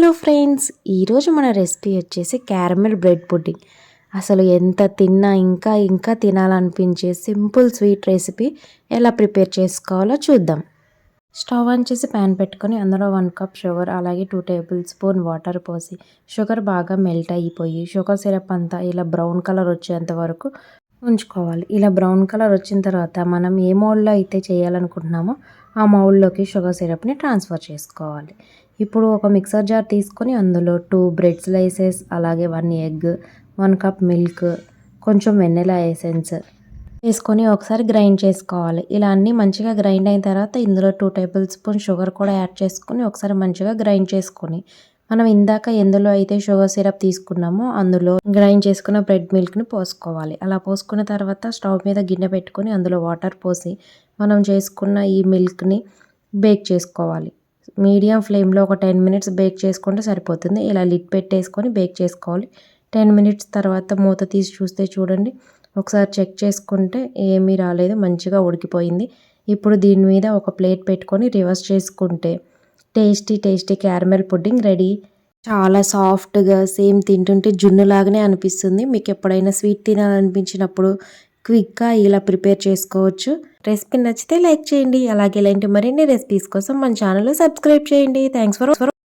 Hello friends, ఈరోజు మన recipe వచ్చేసి క్యారమెల్ బ్రెడ్ పుడ్డింగ్. అసలు ఎంత తిన్నా ఇంకా ఇంకా తినాలనిపించే సింపుల్ స్వీట్ రెసిపీ ఎలా ప్రిపేర్ చేసుకోవాలో చూద్దాం. స్టవ్ ఆన్ చేసి ప్యాన్ పెట్టుకొని అందులో 1 కప్ షుగర్, అలాగే 2 టేబుల్ స్పూన్ వాటర్ పోసి షుగర్ బాగా మెల్ట్ అయిపోయి షుగర్ సిరప్ అంతా ఇలా బ్రౌన్ కలర్ వచ్చేంత వరకు ఉంచుకోవాలి. ఇలా బ్రౌన్ కలర్ వచ్చిన తర్వాత మనం ఏ మౌల్డ్లో అయితే చేయాలనుకుంటున్నామో ఆ మౌల్డ్లోకి షుగర్ సిరప్ని ట్రాన్స్ఫర్ చేసుకోవాలి. ఇప్పుడు ఒక మిక్సర్ జార్ తీసుకొని అందులో 2 బ్రెడ్ స్లైసెస్, అలాగే 1 ఎగ్, 1 కప్ మిల్క్, కొంచెం వెనిలా ఎసెన్స్ వేసుకొని ఒకసారి గ్రైండ్ చేసుకోవాలి. ఇలా అన్నీ మంచిగా గ్రైండ్ అయిన తర్వాత ఇందులో 2 టేబుల్ స్పూన్ షుగర్ కూడా యాడ్ చేసుకొని ఒకసారి మంచిగా గ్రైండ్ చేసుకొని మనం ఇందాక ఎందులో అయితే షుగర్ సిరప్ తీసుకున్నామో అందులో గ్రైండ్ చేసుకున్న బ్రెడ్ మిల్క్ని పోసుకోవాలి. అలా పోసుకున్న తర్వాత స్టవ్ మీద గిన్నె పెట్టుకొని అందులో వాటర్ పోసి మనం చేసుకున్న ఈ మిల్క్ని బేక్ చేసుకోవాలి. మీడియం ఫ్లేమ్లో ఒక 10 మినిట్స్ బేక్ చేసుకుంటే సరిపోతుంది. ఇలా లిడ్ పెట్టేసుకొని బేక్ చేసుకోవాలి. 10 మినిట్స్ తర్వాత మూత తీసి చూస్తే చూడండి, ఒకసారి చెక్ చేసుకుంటే ఏమీ రాలేదు, మంచిగా ఉడికిపోయింది. ఇప్పుడు దీని మీద ఒక ప్లేట్ పెట్టుకొని రివర్స్ చేసుకుంటే టేస్టీ క్యారమెల్ పుడ్డింగ్ రెడీ. చాలా సాఫ్ట్గా సేమ్ తింటుంటే జున్నులాగానే అనిపిస్తుంది. మీకు ఎప్పుడైనా స్వీట్ తినాలనిపించినప్పుడు క్విక్గా ఇలా ప్రిపేర్ చేసుకోవచ్చు. రెసిపీ నచ్చితే లైక్ చేయండి. అలాగే ఇలాంటి మరిన్ని రెసిపీస్ కోసం మన ఛానల్ సబ్స్క్రైబ్ చేయండి. Thanks for